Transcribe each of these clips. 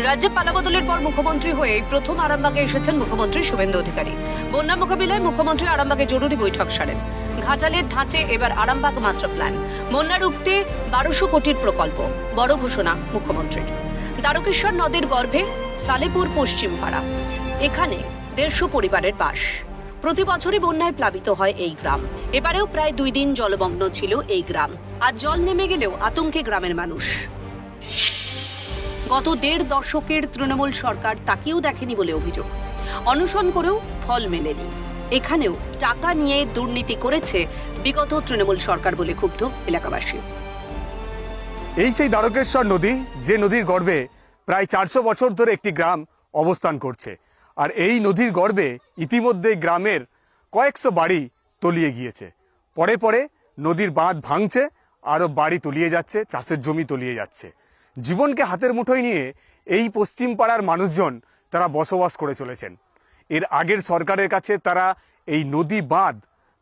রাজ্যে পালাবদলের পর মুখ্যমন্ত্রী হয়ে প্রথম আরামবাগে এসেছেন মুখ্যমন্ত্রী শুভেন্দু অধিকারী। বন্যা মোকাবিলায় মুখ্যমন্ত্রী আরামবাগে জরুরি বৈঠক সারেন। ঘাটালের ধাঁচে এবার আরামবাগ মাস্টার প্ল্যান, বন্যা রুখতে 1200 কোটির প্রকল্প, বড় ঘোষণা মুখ্যমন্ত্রীর। দ্বারকেশ্বর নদের গর্ভে সালেপুর পশ্চিম পাড়া, এখানে 150 পরিবারের বাস। প্রতি বছরই বন্যায় প্লাবিত হয় এই গ্রাম। এবারেও প্রায় 2 দিন জলমগ্ন ছিল এই গ্রাম। আজ জল নেমে গেলেও আতঙ্কে গ্রামের মানুষ। গত 1.5 দশকের তৃণমূল সরকার তাকিয়েও দেখেনি বলে অভিযোগ। অনশন করেও ফল মেলেনি। এখানেও টাকা নিয়ে দুর্নীতি করেছে বিগত তৃণমূল সরকার বলে ক্ষুব্ধ এলাকাবাসী। এই সেই দ্বারকেশ্বর নদী, যে নদীর গর্ভে প্রায় 400 বছর ধরে একটি গ্রাম অবস্থান করছে। আর এই নদীর গর্ভে ইতিমধ্যে গ্রামের কয়েকশো বাড়ি তলিয়ে গিয়েছে। পরে পরে নদীর বাঁধ ভাঙছে, আরও বাড়ি তলিয়ে যাচ্ছে, চাষের জমি তলিয়ে যাচ্ছে। জীবনকে হাতের মুঠোয় নিয়ে এই পশ্চিম পাড়ার মানুষজন তারা বসবাস করে চলেছেন। এর আগের সরকারের কাছে তারা এই নদী বাঁধ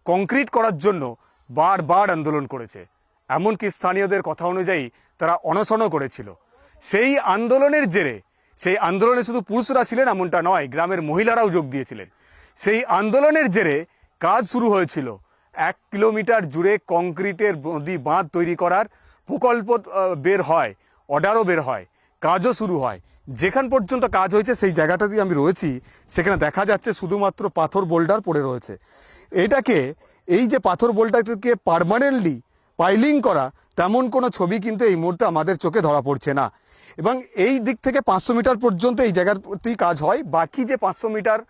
কংক্রিট করার জন্য বারবার আন্দোলন করেছে। এমনকি স্থানীয়দের কথা অনুযায়ী তারা অনশনও করেছিল। সেই আন্দোলনের জেরে, সেই আন্দোলনে শুধু পুরুষরা ছিলেন এমনটা নয়, গ্রামের মহিলারাও যোগ দিয়েছিলেন। সেই আন্দোলনের জেরে কাজ শুরু হয়েছিল। 1 কিলোমিটার জুড়ে কংক্রিটের নদী বাঁধ তৈরি করার প্রকল্প বের হয়, অর্ডারও বের হয়, কাজও শুরু হয়। যেখান পর্যন্ত কাজ হয়েছে সেই জায়গাটাতে আমি রয়েছি, সেখানে দেখা যাচ্ছে শুধুমাত্র পাথর বোল্ডার পড়ে রয়েছে। এটাকে, এই যে পাথর বোল্ডারকে পার্মানেন্টলি পাইলিং করা, তেমন কোনো ছবি কিন্তু এই মুহূর্তে আমাদের চোখে ধরা পড়ছে না। এবং এই দিক থেকে 500 মিটার পর্যন্ত এই জায়গাতেই কাজ হয়, বাকি যে 500 মিটার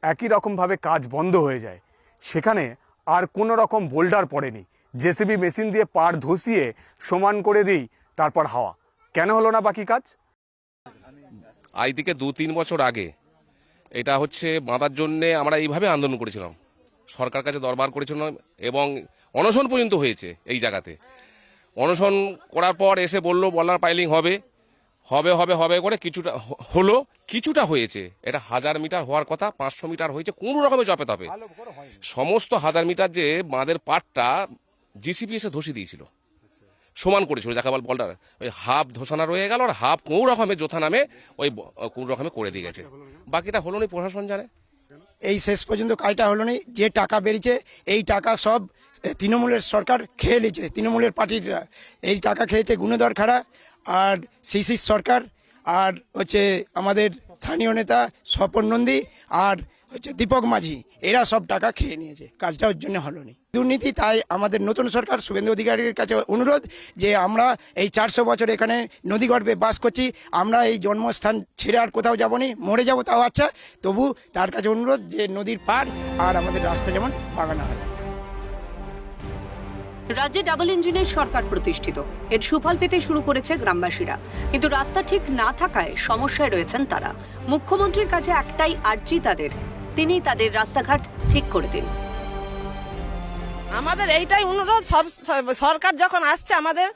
একই রকমভাবে কাজ বন্ধ হয়ে যায়। সেখানে আর কোনো রকম বোল্ডার পড়েনি। জেসিবি মেশিন দিয়ে পাড় ধসিয়ে সমান করে দিই, তারপর হাওয়া। কেন হলো না বাকি কাজ? আজ থেকে 2-3 বছর আগে এটা হচ্ছে বাঁধার জন্যে আমরা এইভাবে আন্দোলন করেছিলাম, সরকার কাছে দরবার করেছিলাম এবং অনশন পর্যন্ত হয়েছে এই জায়গাতে। অনশন করার পর এসে বললো বলার পাইলিং হবে হবে হবে হবে করে কিছুটা হলো, কিছুটা হয়েছে। এটা 1000 মিটার হওয়ার কথা, 500 মিটার হয়েছে কোনো রকমে জপে তবে। সমস্ত 1000 মিটার যে বাঁধের পাটটা জিসিপি এসে ধসে দিয়েছিল, সমান করেছিল, যাকে বল বলটার ওই হাফ ধসানা রয়ে গেল, আর হাফ কোন রকমে যোথা নামে ওই কোন রকমে করে দিয়ে গেছে। বাকিটা হলো না, প্রশাসন জানে। এই শেষ পর্যন্ত কাজটা হলো না। যে টাকা বেরিয়েছে এই টাকা সব তৃণমূলের সরকার খেয়ে নিয়েছে। তৃণমূলের পার্টিরা এই টাকা খেয়েছে গুণধর খাড়া আর শিশির সরকার, আর হচ্ছে আমাদের স্থানীয় নেতা স্বপন নন্দী আর হচ্ছে দীপক মাঝি, এরা সব টাকা খেয়ে নিয়েছে। কাজটা ওর জন্য হলো না, দুর্নীতি। তাই আমাদের নতুন সরকার শুভেন্দু অধিকারীর কাছে অনুরোধ যে আমরা এই 400 বছর এখানে নদীগর্ভে বাস করছি, আমরা এই জন্মস্থান ছেড়ে আর কোথাও যাবো না, মরে যাবো তাও আচ্ছা, তবু তার কাছে অনুরোধ যে নদীর পার আর আমাদের রাস্তা যেমন বাগানো হয়। রাজ্যে ডাবল ইঞ্জিনের সরকার প্রতিষ্ঠিত, এর সুফল পেতে শুরু করেছে গ্রামবাসীরা। কিন্তু রাস্তা ঠিক না থাকায় সমস্যায় রয়েছেন তারা। মুখ্যমন্ত্রীর কাছে একটাই আর্জি তাদের, তিনি তাদের রাস্তাঘাট ঠিক করে দিন। আমাদের এইটাই অনুরোধ, সব সরকার যখন আসছে আমাদের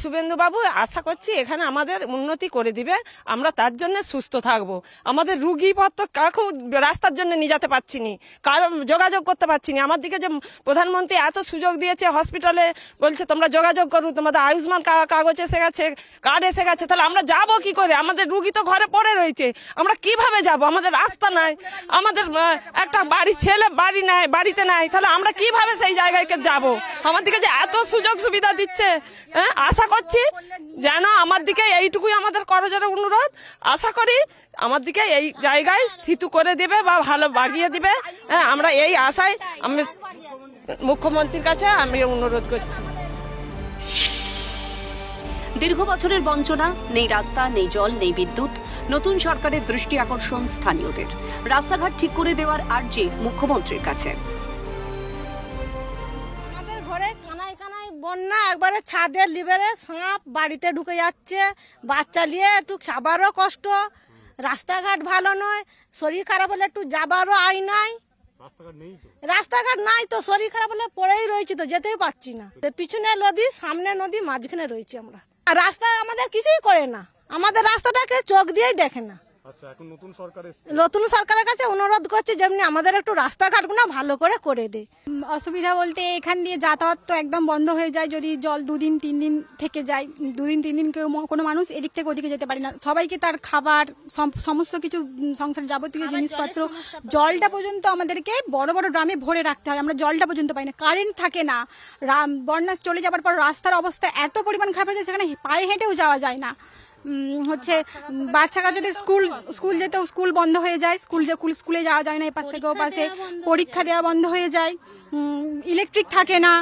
শুভেন্দু বাবু, আশা করছি এখানে আমাদের উন্নতি করে দিবে, আমরা তার জন্য সুস্থ থাকবো। আমাদের রুগীপত্র কাকু রাস্তার জন্য নিয়ে যেতে পারছি নি, কারণ যোগাযোগ করতে পারছি না। আমার দিকে যে প্রধানমন্ত্রী এত সুযোগ দিয়েছে, হসপিটালে বলছে তোমরা যোগাযোগ করো, তোমাদের আয়ুষ্মান কাগজ এসে গেছে, কার্ড এসে গেছে, তাহলে আমরা যাবো কি করে? আমাদের রুগী তো ঘরে পড়ে রয়েছে, আমরা কিভাবে যাব? আমাদের রাস্তা নাই, আমাদের একটা বাড়ির ছেলে বাড়ি নাই, বাড়িতে নাই, তাহলে আমরা কিভাবে সেই জায়গায় যাব? আমার দিকে যে এত সুযোগ সুবিধা দিচ্ছে, আশা করছি যেন আমার দিকে এইটুকুই আমাদের করজোড়ে অনুরোধ, আশা করি আমার দিকে এই জায়গায় স্থিত করে দিবে বা ভালো বাগিয়ে দিবে। আমরা এই আশায় আমি মুখ্যমন্ত্রীর কাছে আমি অনুরোধ করছি। দীর্ঘ বছরের বঞ্চনা, নেই রাস্তা, নেই জল, নেই বিদ্যুৎ। নতুন সরকারের দৃষ্টি আকর্ষণ স্থানীয়দের, রাস্তাঘাট ঠিক করে দেওয়ার আর্জি মুখ্যমন্ত্রীর কাছে। বন্যা একবারে ছাদের লিবারে সাপ বাড়িতে ঢুকে যাচ্ছে, বাচ্চা নিয়ে একটু খাবারও কষ্ট, রাস্তাঘাট ভালো নয়, শরীর খারাপ হলে একটু যাবারও আই নাই, রাস্তাঘাট নাই তো শরীর খারাপ হলে পড়েই রয়েছি, তো যেতেই পারছি না। পিছনে নদী, সামনে নদী, মাঝখানে রয়েছি আমরা। আর রাস্তা আমাদের কিছুই করে না, আমাদের রাস্তাটাকে চোখ দিয়েই দেখে না। আচ্ছা, এখন নতুন সরকার নতুন সরকারের কাছে অনুরোধ করছে যেমনি আমাদের একটু রাস্তাঘাটগুলো ভালো করে দে। অসুবিধা বলতে এখান দিয়ে যাতায়াত তো একদম বন্ধ হয়ে যায়, যদি জল 2-3 দিন থেকে যায়, 2-3 দিন কেউ কোনো মানুষ এদিক থেকে ওদিকে যেতে পারে না, সবাইকে তার খাবার সমস্ত কিছু সংসার যাবতীয় জিনিসপত্র, জলটা পর্যন্ত আমাদেরকে বড় বড় ড্রামে ভরে রাখতে হয়, আমরা জলটা পর্যন্ত পাই না, কারেন্ট থাকে না, বন্যা চলে যাওয়ার পর রাস্তার অবস্থা এত পরিমাণ খারাপ হয়ে যায় সেখানে পায়ে হেঁটেও যাওয়া যায় না। হচ্ছে বাচ্চা কাচ্চাদের স্কুল যেতেও স্কুল বন্ধ হয়ে যায়, স্কুলে যাওয়া যায় না, এপাশ থেকে ও পাশে পরীক্ষা দেওয়া বন্ধ হয়ে যায়, ইলেকট্রিক থাকে না।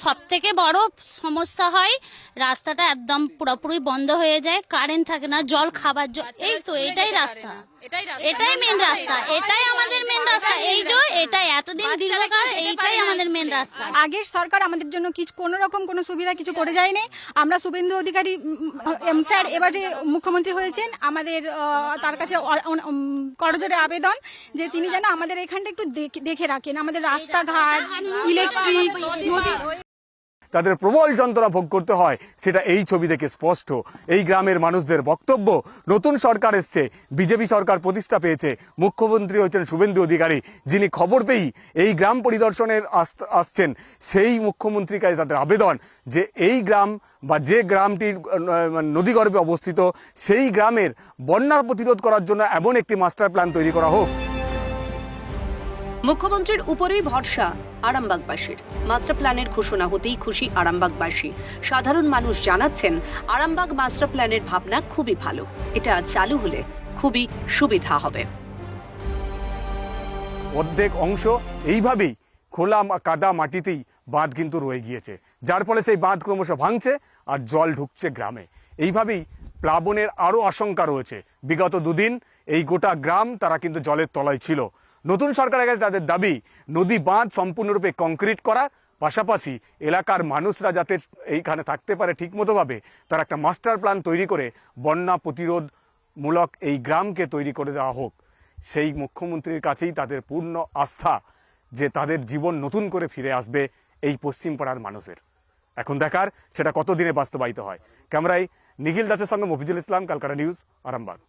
সব থেকে বড় সমস্যা হয় রাস্তাটা একদম পুরোপুরি বন্ধ হয়ে যায়, কারেন্ট থাকে না, জল খাবার এই তো এটাই রাস্তা, এটাই মেন রাস্তা, এটাই আমাদের মেন রাস্তা, এই যে এটাই এতদিন দীর্ঘকাল এইটাই আমাদের মেন রাস্তা। আগের সরকার আমাদের জন্য কোনো রকম কোনো সুবিধা কিছু করে যায়নি। আমরা শুভেন্দু অধিকারী স্যার এবারে মুখ্যমন্ত্রী হয়েছেন, আমাদের তার কাছে করজোড়ে আবেদন যে তিনি যেন আমাদের এখানটা একটু দেখে রাখেন, আমাদের রাস্তাঘাট, ইলেকট্রিক, নদী। তাদের প্রবল যন্ত্রণা ভোগ করতে হয়, সেটা এই ছবি থেকে স্পষ্ট। এই গ্রামের মানুষদের বক্তব্য, নতুন সরকার এসছে, বিজেপি সরকার প্রতিষ্ঠা পেয়েছে, মুখ্যমন্ত্রী হচ্ছেন শুভেন্দু অধিকারী, যিনি খবর পেয়েই এই গ্রাম পরিদর্শনের আসছেন, সেই মুখ্যমন্ত্রীর কাছে তাদের আবেদন যে এই গ্রাম বা যে গ্রামটির নদীগর্ভে অবস্থিত, সেই গ্রামের বন্যা প্রতিরোধ করার জন্য এমন একটি মাস্টার প্ল্যান তৈরি করা হোক। মুখ্যমন্ত্রীর উপরেই ভরসা আরামবাগবাসীর। মাস্টার প্ল্যানের ঘোষণা হতেই খুশি আরামবাগবাসী। সাধারণ মানুষ জানাচ্ছেন আরামবাগ মাস্টার প্ল্যানের ভাবনা খুবই ভালো, এটা চালু হলে খুবই সুবিধা হবে। অর্ধেক অংশ এইভাবেই খোলা কাদা মাটিতেই বাঁধ কিন্তু রয়ে গিয়েছে, যার ফলে সেই বাঁধ ক্রমশ ভাঙছে আর জল ঢুকছে গ্রামে। এইভাবেই প্লাবনের আরও আশঙ্কা রয়েছে। বিগত দুদিন এই গোটা গ্রাম তারা কিন্তু জলের তলায় ছিল। নতুন সরকারের কাছে তাদের দাবি নদী বাঁধ সম্পূর্ণরূপে কংক্রিট করা, পাশাপাশি এলাকার মানুষরা যাতে এইখানে থাকতে পারে ঠিকমতোভাবে, তার একটা মাস্টার প্ল্যান তৈরি করে বন্যা প্রতিরোধমূলক এই গ্রামকে তৈরি করে দেওয়া হোক। সেই মুখ্যমন্ত্রীর কাছেই তাদের পূর্ণ আস্থা যে তাদের জীবন নতুন করে ফিরে আসবে এই পশ্চিম পাড়ার মানুষের। এখন দেখার সেটা কতদিনে বাস্তবায়িত হয়। ক্যামেরায় নিখিল দাসের সঙ্গে মফিজুল ইসলাম, ক্যালকাটা নিউজ, আরামবাগ।